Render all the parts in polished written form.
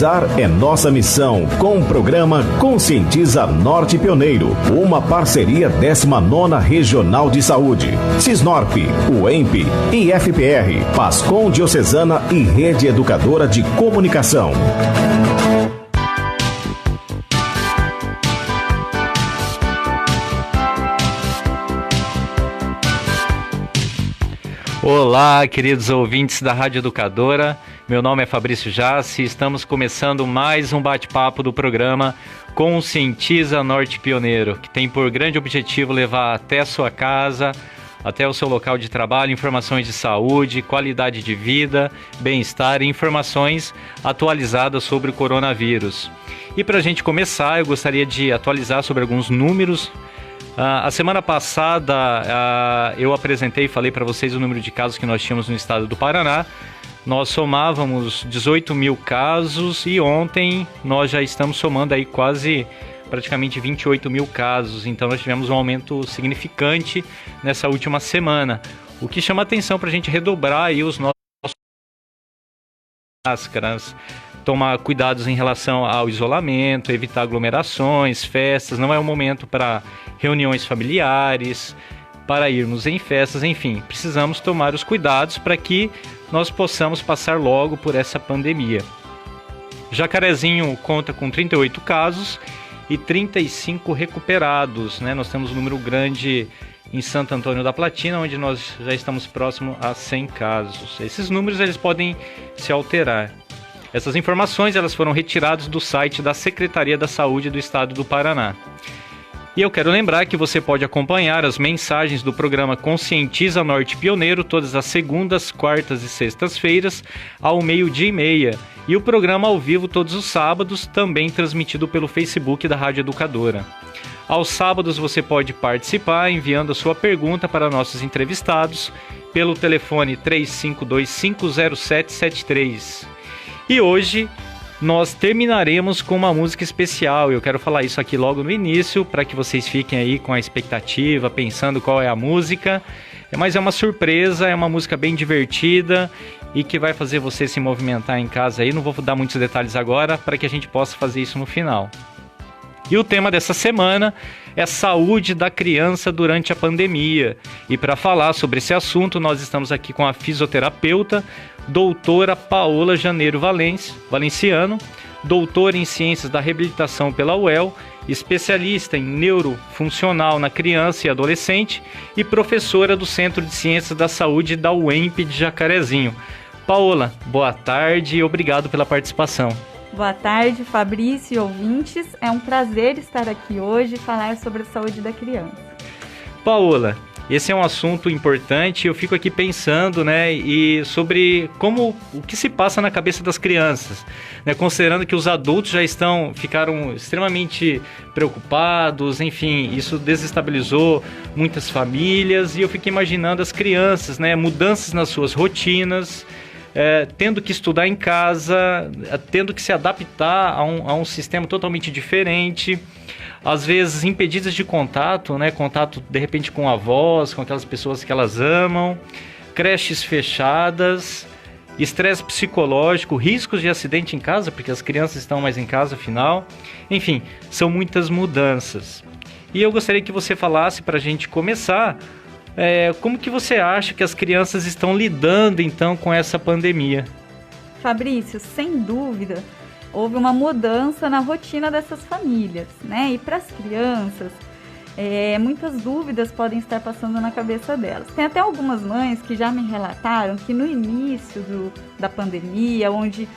Conscientizar é nossa missão, com o programa Conscientiza Norte Pioneiro, uma parceria 19ª Regional de Saúde, Cisnorp, UEMP, IFPR, Pascom Diocesana e Rede Educadora de Comunicação. Olá, queridos ouvintes da Rádio Educadora, meu nome é Fabrício Jassi e estamos começando mais um bate-papo do programa Conscientiza Norte Pioneiro, que tem por grande objetivo levar até a sua casa, até o seu local de trabalho, informações de saúde, qualidade de vida, bem-estar e informações atualizadas sobre o coronavírus. E para a gente começar, eu gostaria de atualizar sobre alguns números. A semana passada eu apresentei e falei para vocês o número de casos que nós tínhamos no estado do Paraná. Nós somávamos 18 mil casos e ontem nós já estamos somando aí praticamente 28 mil casos. Então nós tivemos um aumento significante nessa última semana. O que chama atenção para a gente redobrar aí os nossos máscaras, tomar cuidados em relação ao isolamento, evitar aglomerações, festas. Não é o momento para reuniões familiares, para irmos em festas, enfim. Precisamos tomar os cuidados para que nós possamos passar logo por essa pandemia. Jacarezinho conta com 38 casos e 35 recuperados, né? Nós temos um número grande em Santo Antônio da Platina, onde nós já estamos próximo a 100 casos. Esses números eles podem se alterar. Essas informações elas foram retiradas do site da Secretaria da Saúde do Estado do Paraná. E eu quero lembrar que você pode acompanhar as mensagens do programa Conscientiza Norte Pioneiro todas as segundas, quartas e sextas-feiras ao 12:30. E o programa ao vivo todos os sábados, também transmitido pelo Facebook da Rádio Educadora. Aos sábados você pode participar enviando a sua pergunta para nossos entrevistados pelo telefone 35250773. E hoje nós terminaremos com uma música especial. Eu quero falar isso aqui logo no início, para que vocês fiquem aí com a expectativa, pensando qual é a música. Mas é uma surpresa, é uma música bem divertida e que vai fazer você se movimentar em casa aí. Não vou dar muitos detalhes agora, para que a gente possa fazer isso no final. E o tema dessa semana é saúde da criança durante a pandemia. E para falar sobre esse assunto, nós estamos aqui com a fisioterapeuta, doutora Paola Janeiro Valenciano, doutora em Ciências da Reabilitação pela UEL, especialista em neurofuncional na criança e adolescente e professora do Centro de Ciências da Saúde da UEMP de Jacarezinho. Paola, boa tarde e obrigado pela participação. Boa tarde, Fabrício e ouvintes. É um prazer estar aqui hoje e falar sobre a saúde da criança. Paola, esse é um assunto importante. Eu fico aqui pensando, e sobre o que se passa na cabeça das crianças, considerando que os adultos ficaram extremamente preocupados, enfim, isso desestabilizou muitas famílias e eu fico imaginando as crianças, mudanças nas suas rotinas, tendo que estudar em casa, tendo que se adaptar a um sistema totalmente diferente, às vezes impedidas de contato, contato de repente com avós, com aquelas pessoas que elas amam, creches fechadas, estresse psicológico, riscos de acidente em casa, porque as crianças estão mais em casa, afinal. Enfim, são muitas mudanças. E eu gostaria que você falasse, para a gente começar, como que você acha que as crianças estão lidando, então, com essa pandemia? Fabrício, sem dúvida, houve uma mudança na rotina dessas famílias, E para as crianças, muitas dúvidas podem estar passando na cabeça delas. Tem até algumas mães que já me relataram que no início da pandemia, onde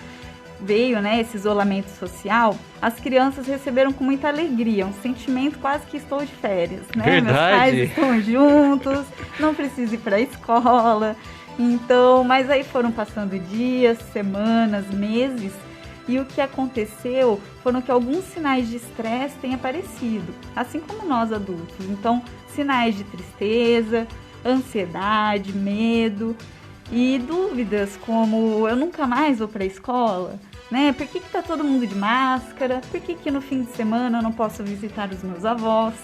veio esse isolamento social, as crianças receberam com muita alegria, um sentimento quase que estou de férias, Verdade. Meus pais estão juntos, não preciso ir para a escola. Então, mas aí foram passando dias, semanas, meses, e o que aconteceu foram que alguns sinais de estresse têm aparecido, assim como nós adultos. Então, sinais de tristeza, ansiedade, medo e dúvidas como: eu nunca mais vou para a escola? Por que tá todo mundo de máscara? Por que no fim de semana eu não posso visitar os meus avós?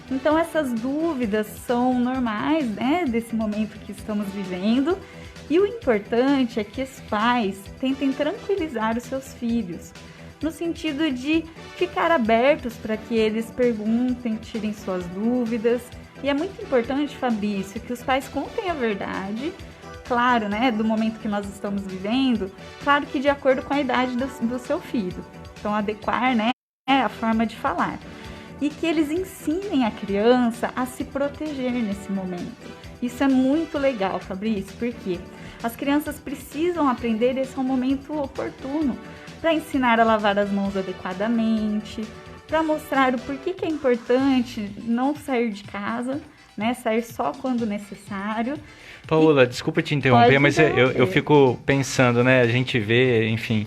Então essas dúvidas são normais, desse momento que estamos vivendo E o importante é que os pais tentem tranquilizar os seus filhos, no sentido de ficar abertos para que eles perguntem, tirem suas dúvidas. E é muito importante, Fabrício, que os pais contem a verdade, claro, né, do momento que nós estamos vivendo, claro que de acordo com a idade do seu filho. Então, adequar, né, a forma de falar. E que eles ensinem a criança a se proteger nesse momento. Isso é muito legal, Fabrício, porque as crianças precisam aprender, esse é um momento oportuno para ensinar a lavar as mãos adequadamente, para mostrar o porquê que é importante não sair de casa, né? Sair só quando necessário. Paola, desculpa te interromper, mas eu fico pensando, né? A gente vê, enfim,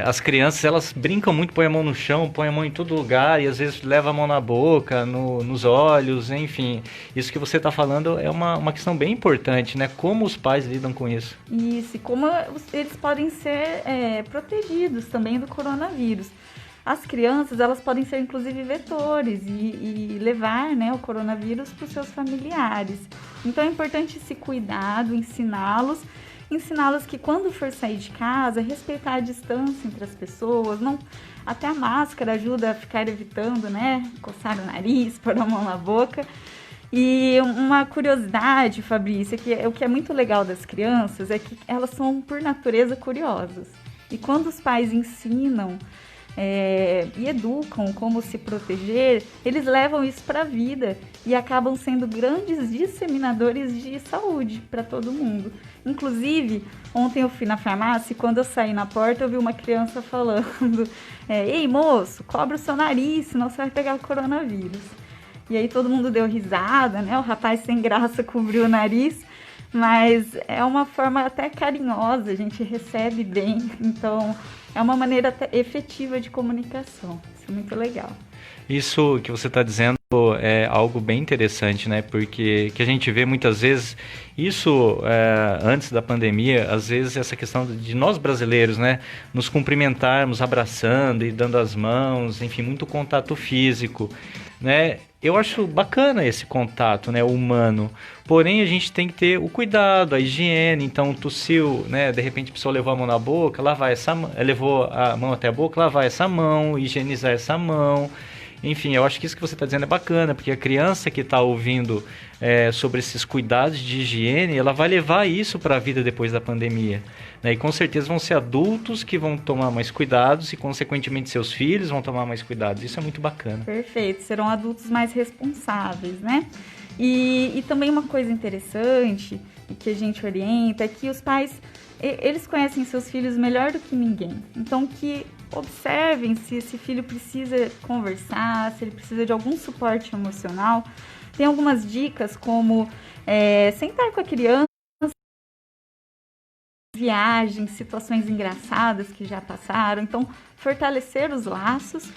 as crianças, elas brincam muito, põem a mão no chão, põem a mão em todo lugar e às vezes leva a mão na boca, nos olhos, enfim. Isso que você está falando é uma questão bem importante, né? Como os pais lidam com isso. Isso, e como eles podem ser protegidos também do coronavírus. As crianças, elas podem ser inclusive vetores e levar, né, o coronavírus para os seus familiares. Então é importante esse cuidado, ensiná-los que quando for sair de casa, respeitar a distância entre as pessoas, não, até a máscara ajuda a ficar evitando, né, coçar o nariz, pôr a mão na boca. E uma curiosidade, Fabrício, é que o que é muito legal das crianças é que elas são, por natureza, curiosas. E quando os pais ensinam e educam como se proteger, eles levam isso para a vida e acabam sendo grandes disseminadores de saúde para todo mundo. Inclusive, ontem eu fui na farmácia e quando eu saí na porta eu vi uma criança falando ei moço, cobre o seu nariz, senão você vai pegar o coronavírus. E aí todo mundo deu risada, né? O rapaz sem graça cobriu o nariz, mas é uma forma até carinhosa, a gente recebe bem, então é uma maneira efetiva de comunicação. Isso é muito legal. Isso que você está dizendo é algo bem interessante, né? Porque que a gente vê muitas vezes, isso antes da pandemia, às vezes essa questão de nós brasileiros, né? Nos cumprimentarmos, abraçando e dando as mãos, enfim, muito contato físico, né? Eu acho bacana esse contato, né, humano, porém a gente tem que ter o cuidado, a higiene. Então tossiu, né, de repente a pessoa levou a mão na boca, lavar essa mão, levou a mão até a boca, lavar essa mão, higienizar essa mão. Enfim, eu acho que isso que você está dizendo é bacana, porque a criança que está ouvindo sobre esses cuidados de higiene, ela vai levar isso para a vida depois da pandemia, né? E com certeza vão ser adultos que vão tomar mais cuidados e, consequentemente, seus filhos vão tomar mais cuidados. Isso é muito bacana. Perfeito, serão adultos mais responsáveis, né? E também uma coisa interessante e que a gente orienta é que os pais, eles conhecem seus filhos melhor do que ninguém. Então, que observem se esse filho precisa conversar, se ele precisa de algum suporte emocional. Tem algumas dicas como sentar com a criança, viagens, situações engraçadas que já passaram. Então, fortalecer os laços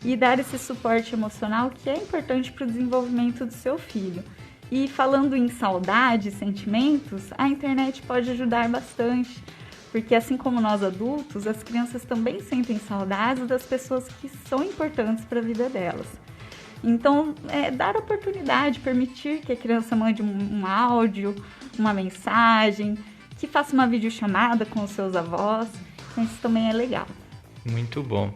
e dar esse suporte emocional que é importante para o desenvolvimento do seu filho. E falando em saudade, sentimentos, a internet pode ajudar bastante. Porque assim como nós adultos, as crianças também sentem saudades das pessoas que são importantes para a vida delas. Então, dar oportunidade, permitir que a criança mande um áudio, uma mensagem, que faça uma videochamada com os seus avós. Então, isso também é legal. Muito bom.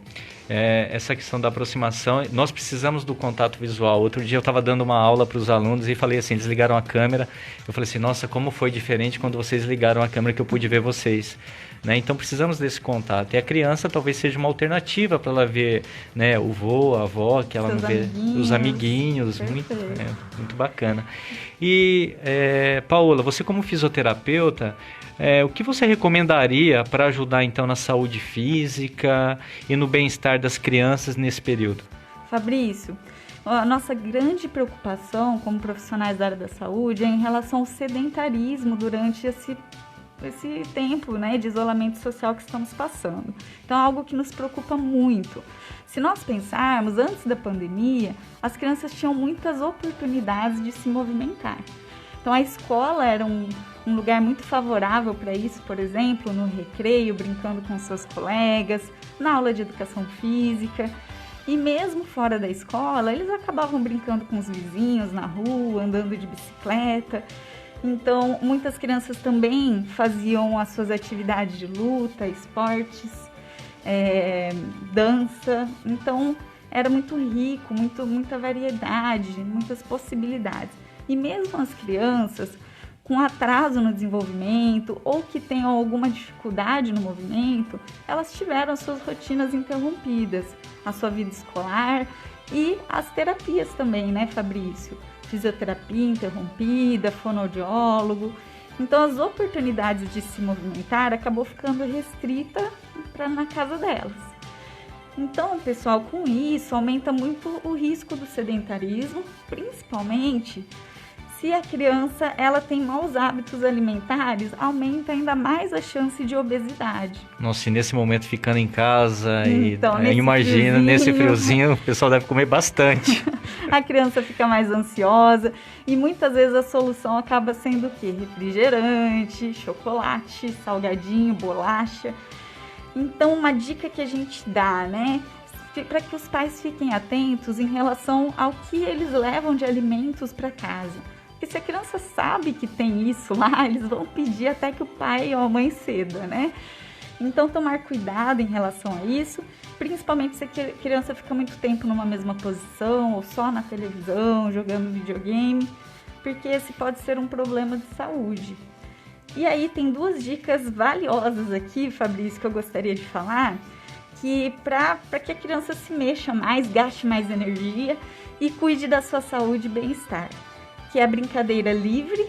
Essa questão da aproximação, nós precisamos do contato visual. Outro dia eu estava dando uma aula para os alunos e falei assim, eles ligaram a câmera, eu falei assim, nossa, como foi diferente quando vocês ligaram a câmera que eu pude ver vocês, né? Então precisamos desse contato. E a criança talvez seja uma alternativa para ela ver, né, o vô, a avó, que ela não vê, os amiguinhos, muito bacana. E, Paola, você como fisioterapeuta, o que você recomendaria para ajudar então na saúde física e no bem-estar das crianças nesse período? Fabrício, a nossa grande preocupação como profissionais da área da saúde é em relação ao sedentarismo durante esse tempo, né, de isolamento social que estamos passando. Então é algo que nos preocupa muito. Se nós pensarmos, antes da pandemia, as crianças tinham muitas oportunidades de se movimentar. Então a escola era um lugar muito favorável para isso, por exemplo, no recreio, brincando com seus colegas, na aula de educação física. E mesmo fora da escola, eles acabavam brincando com os vizinhos na rua, andando de bicicleta. Então, muitas crianças também faziam as suas atividades de luta, esportes, dança. Então, era muito rico, muita variedade, muitas possibilidades. E mesmo as crianças com atraso no desenvolvimento ou que tenham alguma dificuldade no movimento, elas tiveram as suas rotinas interrompidas, a sua vida escolar e as terapias também, né, Fabrício? Fisioterapia interrompida, fonoaudiólogo. Então, as oportunidades de se movimentar acabou ficando restrita na casa delas. Então, pessoal, com isso, aumenta muito o risco do sedentarismo, principalmente se a criança ela tem maus hábitos alimentares, aumenta ainda mais a chance de obesidade. Nossa, e nesse momento ficando em casa, então, imagina, nesse friozinho, o pessoal deve comer bastante. A criança fica mais ansiosa e muitas vezes a solução acaba sendo o quê? Refrigerante, chocolate, salgadinho, bolacha. Então, uma dica que a gente dá, né? Para que os pais fiquem atentos em relação ao que eles levam de alimentos para casa. Porque se a criança sabe que tem isso lá, eles vão pedir até que o pai ou a mãe ceda, né? Então, tomar cuidado em relação a isso, principalmente se a criança fica muito tempo numa mesma posição ou só na televisão, jogando videogame, porque esse pode ser um problema de saúde. E aí tem 2 dicas valiosas aqui, Fabrício, que eu gostaria de falar, que para que a criança se mexa mais, gaste mais energia e cuide da sua saúde e bem-estar. Que é a brincadeira livre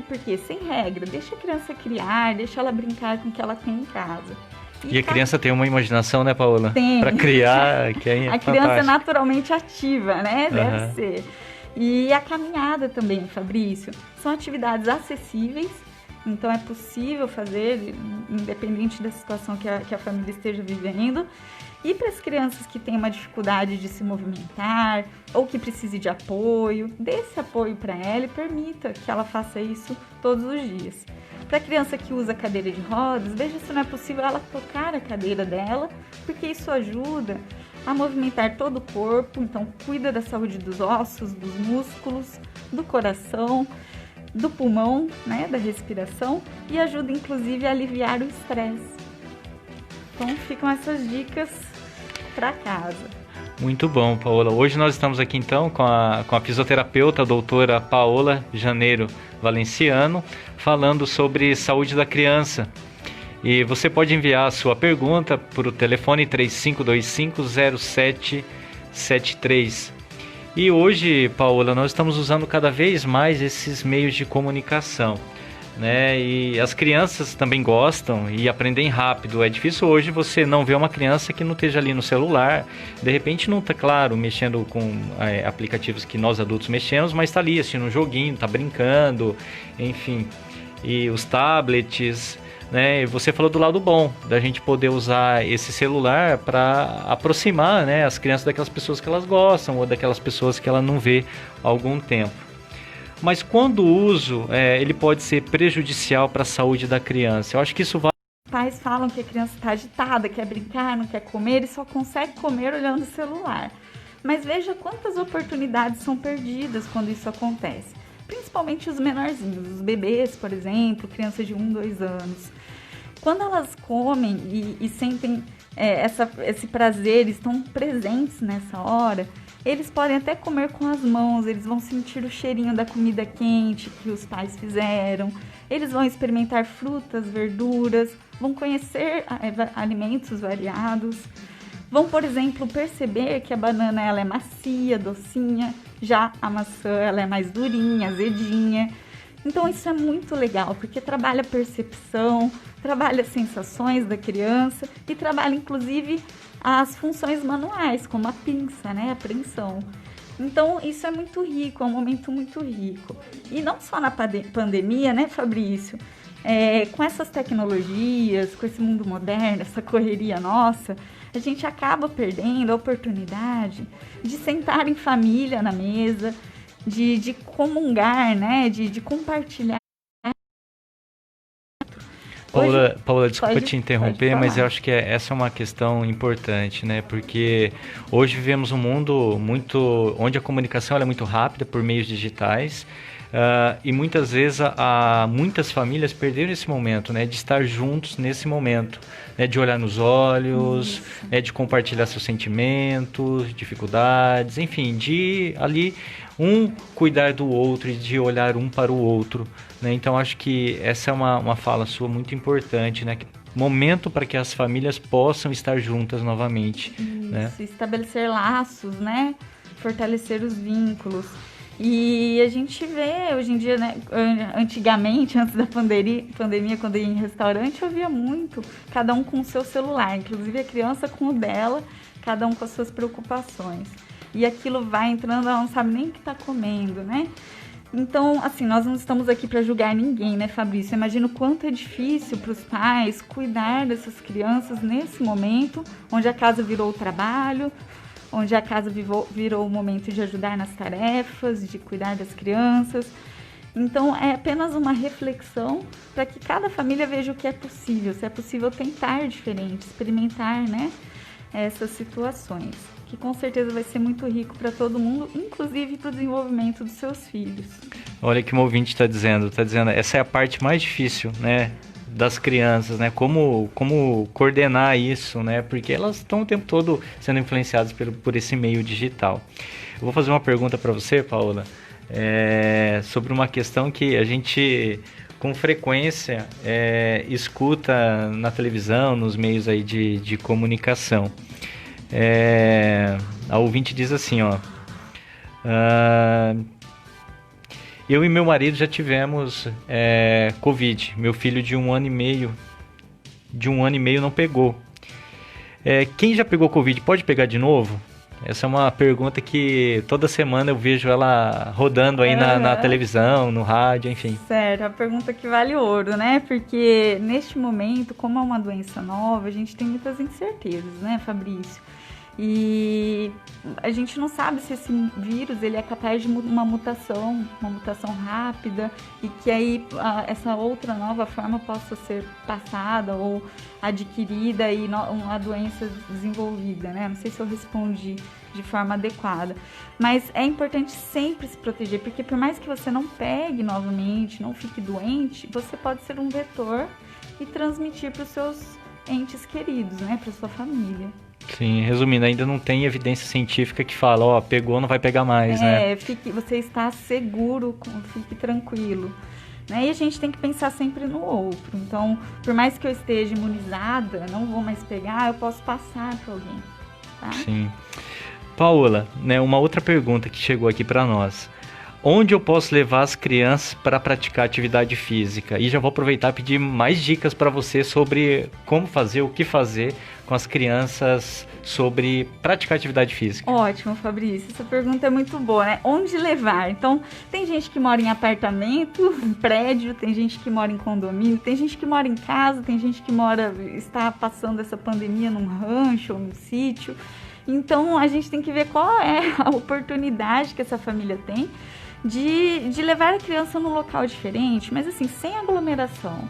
porque sem regra, deixa a criança criar, deixa ela brincar com o que ela tem em casa. E a criança tem uma imaginação, né, Paola? Tem. Para criar, que é a criança é naturalmente ativa, né? Deve ser. E a caminhada também, Fabrício, são atividades acessíveis, então é possível fazer, independente da situação que a família esteja vivendo. E para as crianças que têm uma dificuldade de se movimentar ou que precise de apoio, dê esse apoio para ela e permita que ela faça isso todos os dias. Para a criança que usa cadeira de rodas, veja se não é possível ela tocar a cadeira dela, porque isso ajuda a movimentar todo o corpo, então cuida da saúde dos ossos, dos músculos, do coração, do pulmão, né, da respiração e ajuda inclusive a aliviar o estresse. Então ficam essas dicas para casa. Muito bom, Paola. Hoje nós estamos aqui então com a fisioterapeuta, a doutora Paola Janeiro Valenciano, falando sobre saúde da criança. E você pode enviar a sua pergunta para o telefone 3525-0773. E hoje, Paola, nós estamos usando cada vez mais esses meios de comunicação, né? E as crianças também gostam e aprendem rápido. É difícil hoje você não ver uma criança que não esteja ali no celular, de repente não está, claro, mexendo com aplicativos que nós adultos mexemos, mas está ali assistindo um joguinho, está brincando, enfim. E os tablets, né? E você falou do lado bom, da gente poder usar esse celular para aproximar, né, as crianças daquelas pessoas que elas gostam ou daquelas pessoas que ela não vê há algum tempo. Mas quando o uso, ele pode ser prejudicial para a saúde da criança. Eu acho que isso vai... Os pais falam que a criança está agitada, quer brincar, não quer comer e só consegue comer olhando o celular. Mas veja quantas oportunidades são perdidas quando isso acontece. Principalmente os menorzinhos, os bebês, por exemplo, crianças de 1, 2 anos. Quando elas comem e sentem esse prazer, estão presentes nessa hora, eles podem até comer com as mãos, eles vão sentir o cheirinho da comida quente que os pais fizeram, eles vão experimentar frutas, verduras, vão conhecer alimentos variados, vão, por exemplo, perceber que a banana ela é macia, docinha, já a maçã ela é mais durinha, azedinha. Então isso é muito legal, porque trabalha a percepção, trabalha as sensações da criança e trabalha inclusive as funções manuais, como a pinça, né, a apreensão. Então isso é muito rico, é um momento muito rico. E não só na pandemia, né, Fabrício? Com essas tecnologias, com esse mundo moderno, essa correria nossa, a gente acaba perdendo a oportunidade de sentar em família na mesa, de comungar, né, de compartilhar. Paola, desculpa te interromper, mas eu acho que essa é uma questão importante, né? Porque hoje vivemos um mundo onde a comunicação ela é muito rápida por meios digitais. E muitas vezes muitas famílias perderam esse momento, né, de estar juntos nesse momento, né, de olhar nos olhos, né, de compartilhar seus sentimentos, dificuldades, enfim, de ali um cuidar do outro e de olhar um para o outro, né? Então acho que essa é uma fala sua muito importante, né? Momento para que as famílias possam estar juntas novamente. Isso, né? Estabelecer laços, né? Fortalecer os vínculos. E a gente vê hoje em dia, né? Antigamente, antes da pandemia, quando eu ia em restaurante, eu via muito, cada um com o seu celular, inclusive a criança com o dela, cada um com as suas preocupações. E aquilo vai entrando, ela não sabe nem o que está comendo, né? Então, assim, nós não estamos aqui para julgar ninguém, né, Fabrício? Eu imagino o quanto é difícil para os pais cuidar dessas crianças nesse momento, onde a casa virou o trabalho, onde a casa virou o momento de ajudar nas tarefas, de cuidar das crianças. Então, é apenas uma reflexão para que cada família veja o que é possível, se é possível tentar diferente, experimentar, né, essas situações, que com certeza vai ser muito rico para todo mundo, inclusive para o desenvolvimento dos seus filhos. Olha que o ouvinte está dizendo, essa é a parte mais difícil, né, das crianças, né, como coordenar isso, né, porque elas estão o tempo todo sendo influenciadas por esse meio digital. Eu vou fazer uma pergunta para você, Paola, sobre uma questão que a gente com frequência escuta na televisão, nos meios aí de comunicação. A ouvinte diz assim, ó, eu e meu marido já tivemos Covid, meu filho de um ano e meio não pegou. Quem já pegou Covid pode pegar de novo? Essa é uma pergunta que toda semana eu vejo ela rodando aí na televisão, no rádio, enfim. Certo, a pergunta que vale ouro, né? Porque neste momento, como é uma doença nova, a gente tem muitas incertezas, né, Fabrício? E a gente não sabe se esse vírus ele é capaz de uma mutação rápida, e que aí essa outra nova forma possa ser passada ou adquirida e uma doença desenvolvida, né? Não sei se eu respondi de forma adequada, mas é importante sempre se proteger, porque por mais que você não pegue novamente, não fique doente, você pode ser um vetor e transmitir para os seus entes queridos, né? Para sua família. Sim, resumindo, ainda não tem evidência científica que fala, pegou, não vai pegar mais, né? Você está seguro, fique tranquilo. Né? E a gente tem que pensar sempre no outro. Então, por mais que eu esteja imunizada, não vou mais pegar, eu posso passar para alguém. Tá? Sim. Paola, né, uma outra pergunta que chegou aqui para nós. Onde eu posso levar as crianças para praticar atividade física? E já vou aproveitar e pedir mais dicas para você sobre como fazer, o que fazer com as crianças sobre praticar atividade física. Ótimo, Fabrício. Essa pergunta é muito boa, né? Onde levar? Então, tem gente que mora em apartamento, em prédio, tem gente que mora em condomínio, tem gente que mora em casa, tem gente que está passando essa pandemia num rancho ou num sítio. Então, a gente tem que ver qual é a oportunidade que essa família tem de levar a criança num local diferente, mas assim, sem aglomeração.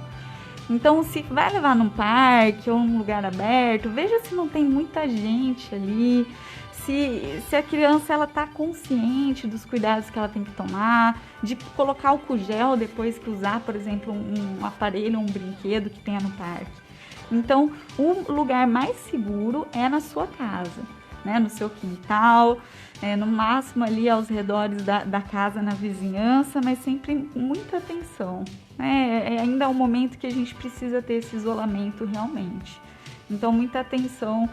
Então, se vai levar num parque ou num lugar aberto, veja se não tem muita gente ali, se a criança ela está consciente dos cuidados que ela tem que tomar, de colocar álcool gel depois que usar, por exemplo, um aparelho, um brinquedo que tenha no parque. Então, o lugar mais seguro é na sua casa, né, no seu quintal, no máximo ali aos redores da casa, na vizinhança, mas sempre muita atenção. Ainda é um momento que a gente precisa ter esse isolamento realmente. Então, muita atenção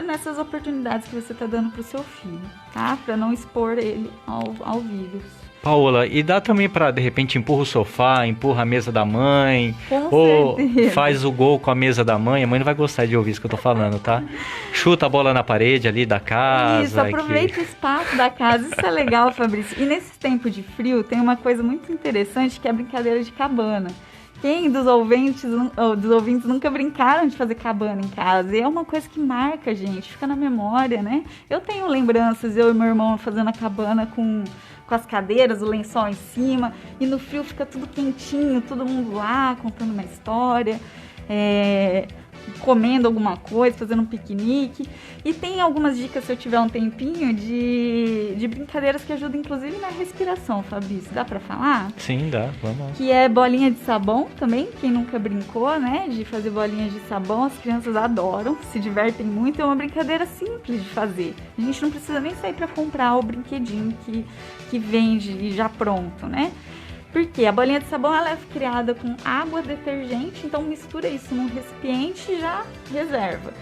nessas oportunidades que você está dando para o seu filho, tá? Para não expor ele ao vírus. Paola, e dá também para, de repente, empurra o sofá, empurra a mesa da mãe, Com certeza. Faz o gol com a mesa da mãe. A mãe não vai gostar de ouvir isso que eu tô falando, tá? Chuta a bola na parede ali da casa. Isso, aproveita o espaço da casa, isso é legal, Fabrício. E nesse tempo de frio, tem uma coisa muito interessante que é a brincadeira de cabana. Quem dos ouvintes nunca brincaram de fazer cabana em casa? E é uma coisa que marca a gente, fica na memória, né? Eu tenho lembranças, eu e meu irmão fazendo a cabana com as cadeiras, o lençol em cima, e no frio fica tudo quentinho, todo mundo lá contando uma história. comendo alguma coisa, fazendo um piquenique. E tem algumas dicas, se eu tiver um tempinho, de brincadeiras que ajudam inclusive na respiração, Fabrício. Dá pra falar? Sim, dá, vamos. Que é bolinha de sabão também, quem nunca brincou, né, de fazer bolinhas de sabão, as crianças adoram, se divertem muito, é uma brincadeira simples de fazer. A gente não precisa nem sair pra comprar o brinquedinho que vende já pronto, né? Porque a bolinha de sabão ela é criada com água, detergente, então mistura isso num recipiente e já reserva.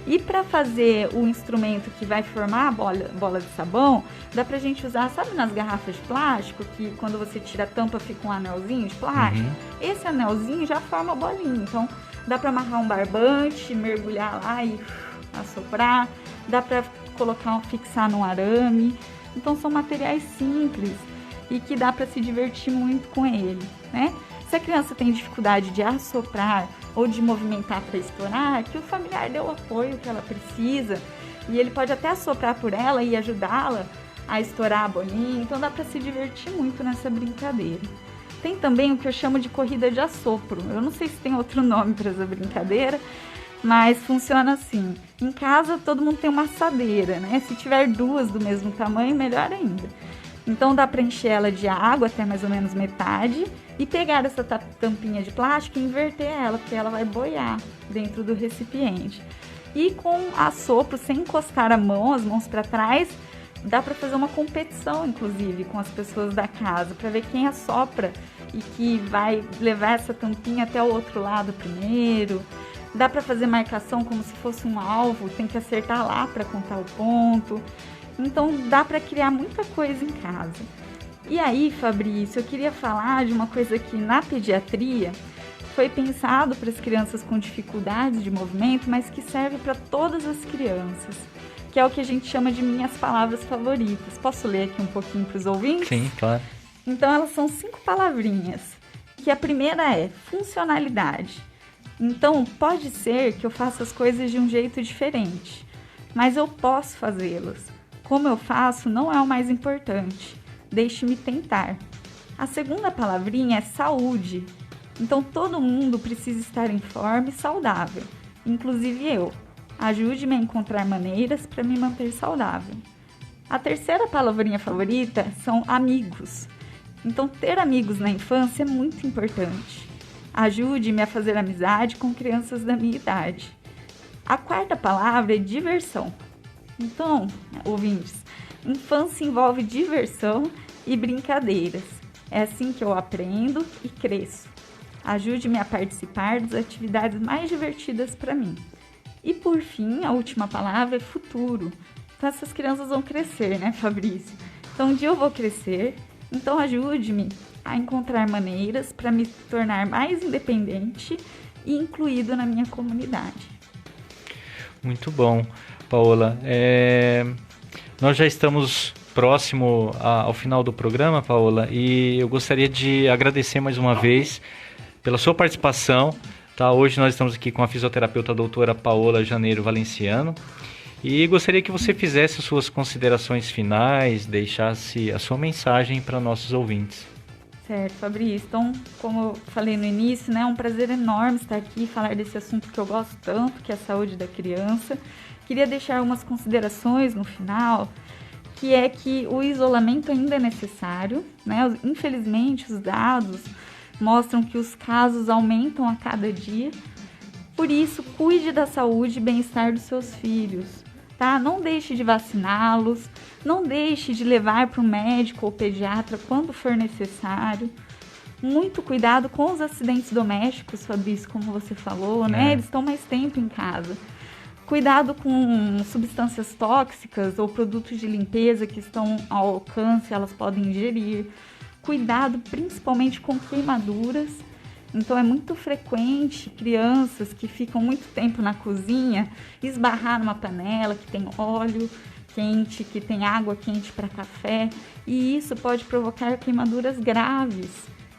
E para fazer o instrumento que vai formar a bola de sabão, dá pra gente usar, sabe, nas garrafas de plástico, que quando você tira a tampa fica um anelzinho de plástico? Esse anelzinho já forma a bolinha, então dá pra amarrar um barbante, mergulhar lá e assoprar, dá pra fixar num arame, então são materiais simples e que dá para se divertir muito com ele, né? Se a criança tem dificuldade de assoprar ou de movimentar para estourar, que o familiar dê o apoio que ela precisa e ele pode até assoprar por ela e ajudá-la a estourar a bolinha, então dá para se divertir muito nessa brincadeira. Tem também o que eu chamo de corrida de assopro, eu não sei se tem outro nome para essa brincadeira, mas funciona assim, em casa todo mundo tem uma assadeira, né? Se tiver duas do mesmo tamanho, melhor ainda. Então dá para encher ela de água até mais ou menos metade e pegar essa tampinha de plástico e inverter ela, porque ela vai boiar dentro do recipiente. E com assopro, sem encostar as mãos para trás, dá para fazer uma competição, inclusive, com as pessoas da casa, para ver quem assopra e que vai levar essa tampinha até o outro lado primeiro. Dá para fazer marcação como se fosse um alvo, tem que acertar lá para contar o ponto. Então dá para criar muita coisa em casa. E aí, Fabrício, eu queria falar de uma coisa que na pediatria foi pensado para as crianças com dificuldades de movimento, mas que serve para todas as crianças, que é o que a gente chama de minhas palavras favoritas. Posso ler aqui um pouquinho para os ouvintes? Sim, claro. Então elas são 5 palavrinhas, que a primeira é funcionalidade. Então pode ser que eu faça as coisas de um jeito diferente, mas eu posso fazê-las. Como eu faço não é o mais importante. Deixe-me tentar. A segunda palavrinha é saúde. Então todo mundo precisa estar em forma e saudável, inclusive eu. Ajude-me a encontrar maneiras para me manter saudável. A terceira palavrinha favorita são amigos. Então ter amigos na infância é muito importante. Ajude-me a fazer amizade com crianças da minha idade. A quarta palavra é diversão. Então, ouvintes, infância envolve diversão e brincadeiras. É assim que eu aprendo e cresço. Ajude-me a participar das atividades mais divertidas para mim. E por fim, a última palavra é futuro. Então essas crianças vão crescer, né, Fabrício? Então um dia eu vou crescer, então ajude-me a encontrar maneiras para me tornar mais independente e incluído na minha comunidade. Muito bom, Paola. Nós já estamos próximo ao final do programa, Paola, e eu gostaria de agradecer mais uma vez pela sua participação. Tá? Hoje nós estamos aqui com a fisioterapeuta doutora Paola Janeiro Valenciano e gostaria que você fizesse as suas considerações finais, deixasse a sua mensagem para nossos ouvintes. Certo, Fabrício. Então, como eu falei no início, né, é um prazer enorme estar aqui e falar desse assunto que eu gosto tanto, que é a saúde da criança. Queria deixar umas considerações no final, que é que o isolamento ainda é necessário, né? Infelizmente, os dados mostram que os casos aumentam a cada dia. Por isso, cuide da saúde e bem-estar dos seus filhos, tá? Não deixe de vaciná-los, não deixe de levar para o médico ou pediatra quando for necessário. Muito cuidado com os acidentes domésticos, Fabrício, como você falou, né? Eles estão mais tempo em casa. Cuidado com substâncias tóxicas ou produtos de limpeza que estão ao alcance, elas podem ingerir. Cuidado principalmente com queimaduras. Então é muito frequente crianças que ficam muito tempo na cozinha esbarrar numa panela que tem óleo quente, que tem água quente para café, e isso pode provocar queimaduras graves,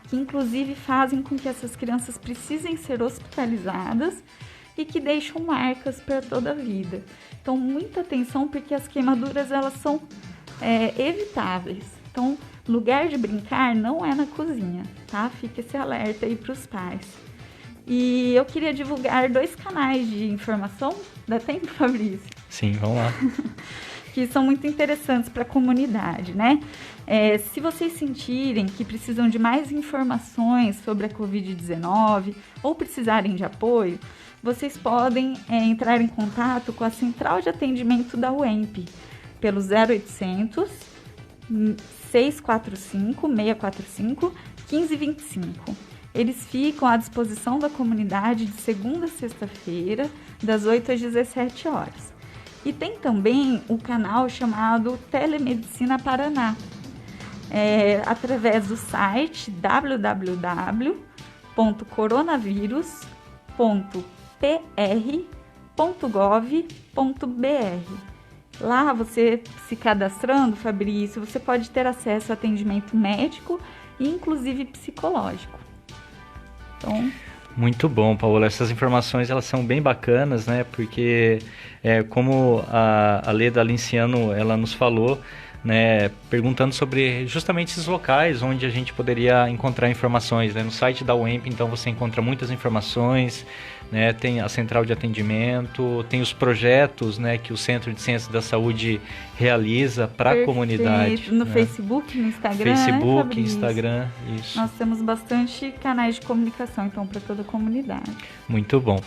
que inclusive fazem com que essas crianças precisem ser hospitalizadas e que deixam marcas para toda a vida. Então muita atenção, porque as queimaduras elas são evitáveis. Então lugar de brincar não é na cozinha, tá? Fica esse alerta aí para os pais. E eu queria divulgar 2 canais de informação. Dá tempo, Fabrício? Sim, vamos lá. Que são muito interessantes para a comunidade, né? Se vocês sentirem que precisam de mais informações sobre a Covid-19 ou precisarem de apoio, vocês podem entrar em contato com a Central de Atendimento da UEMP pelo 0800 645 645 1525. Eles ficam à disposição da comunidade de segunda a sexta-feira, das 8 às 17 horas. E tem também o canal chamado Telemedicina Paraná, através do site www.coronavírus.pr.gov.br. Lá, você se cadastrando, Fabrício, você pode ter acesso a atendimento médico e inclusive psicológico. Então... Muito bom, Paola. Essas informações elas são bem bacanas, né? Porque como a Leda Linciano ela nos falou, né? Perguntando sobre justamente esses locais onde a gente poderia encontrar informações, né? No site da UEMP, então você encontra muitas informações, né? Tem a central de atendimento, tem os projetos, né? Que o Centro de Ciências da Saúde realiza para a comunidade. No né? Facebook, no Instagram, Facebook, né, Instagram, isso. Nós temos bastante canais de comunicação, então, para toda a comunidade. Muito bom.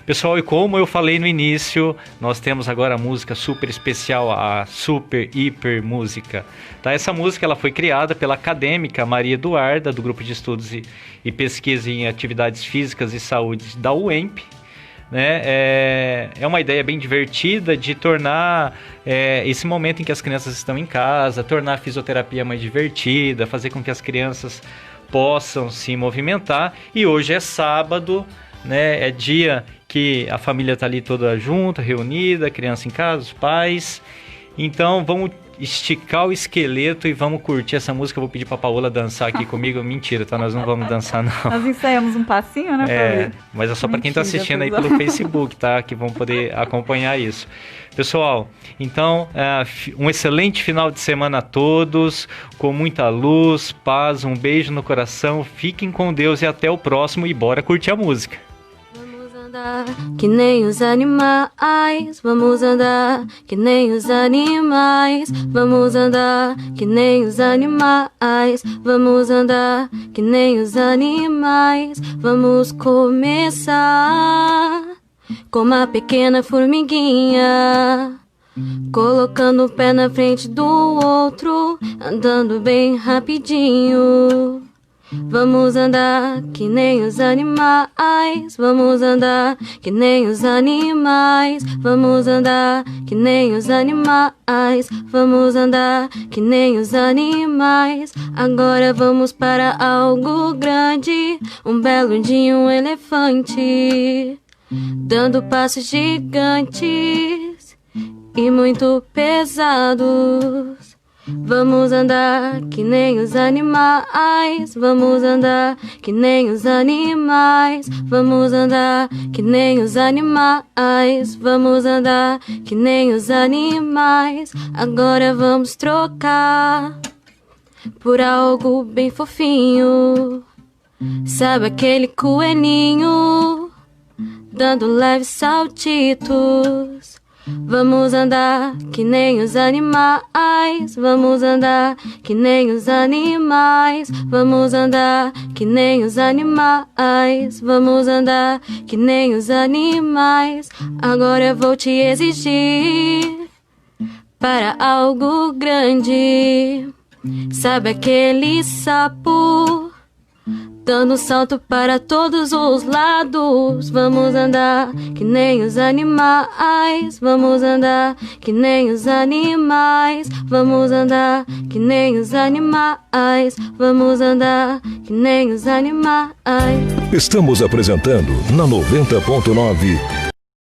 Pessoal, e como eu falei no início, nós temos agora a música super especial, a Super Hiper Música. Tá? Essa música ela foi criada pela acadêmica Maria Eduarda, do Grupo de Estudos e Pesquisa em Atividades Físicas e Saúde da UEMP. Né? É uma ideia bem divertida de tornar esse momento em que as crianças estão em casa, tornar a fisioterapia mais divertida, fazer com que as crianças possam se movimentar. E hoje é sábado, né? É dia que a família está ali toda junta, reunida, a criança em casa, os pais. Então vamos esticar o esqueleto e vamos curtir essa música. Eu vou pedir para a Paola dançar aqui comigo. Mentira, tá? Nós não vamos dançar, não. Nós ensaiamos um passinho, né? Mas é só para quem está assistindo aí pelo Facebook, tá? Que vão poder acompanhar isso. Pessoal, então, um excelente final de semana a todos, com muita luz, paz, um beijo no coração. Fiquem com Deus e até o próximo. E bora curtir a música. Andar que nem os animais, vamos andar que nem os animais, vamos andar que nem os animais, vamos andar que nem os animais, vamos começar com uma pequena formiguinha, colocando o pé na frente do outro, andando bem rapidinho. Vamos andar que nem os animais, vamos andar que nem os animais, vamos andar que nem os animais, vamos andar que nem os animais. Agora vamos para algo grande, um belo dia um elefante, dando passos gigantes e muito pesados. Vamos andar que nem os animais, vamos andar que nem os animais, vamos andar que nem os animais, vamos andar que nem os animais. Agora vamos trocar por algo bem fofinho. Sabe aquele coelhinho dando leves saltitos? Vamos andar que nem os animais, vamos andar que nem os animais, vamos andar que nem os animais, vamos andar que nem os animais. Agora eu vou te exigir para algo grande. Sabe aquele sapo dando salto para todos os lados? Vamos andar que nem os animais, vamos andar que nem os animais, vamos andar que nem os animais, vamos andar que nem os animais. Estamos apresentando na 90.9